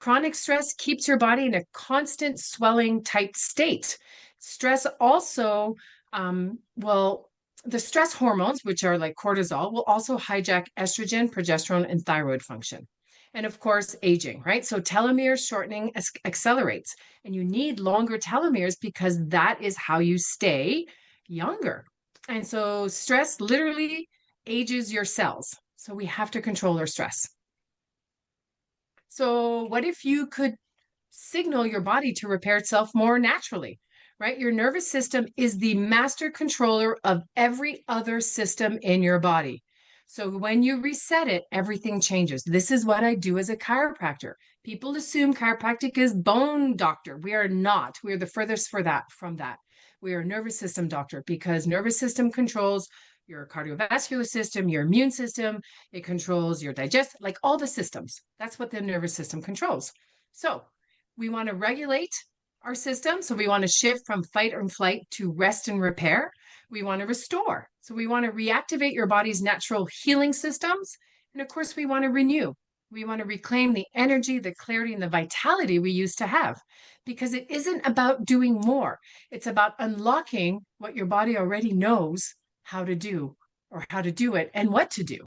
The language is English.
Chronic stress keeps your body in a constant swelling, tight state. Stress also will, the stress hormones, which are like cortisol, will also hijack estrogen, progesterone, and thyroid function. And of course, aging, right? So telomeres shortening accelerates, and you need longer telomeres because that is how you stay younger. And so stress literally ages your cells. So we have to control our stress. So what if you could signal your body to repair itself more naturally, right? Your nervous system is the master controller of every other system in your body. So when you reset it, everything changes. This is what I do as a chiropractor. People assume chiropractic is bone doctor. We are not. We are the furthest from that. We are a nervous system doctor because nervous system controls your cardiovascular system, your immune system, it controls your like all the systems. That's what the nervous system controls. So we want to regulate our system. So we want to shift from fight and flight to rest and repair. We want to restore. So we want to reactivate your body's natural healing systems. And of course, we want to renew. We want to reclaim the energy, the clarity, and the vitality we used to have because it isn't about doing more. It's about unlocking what your body already knows how to do or how to do it and what to do.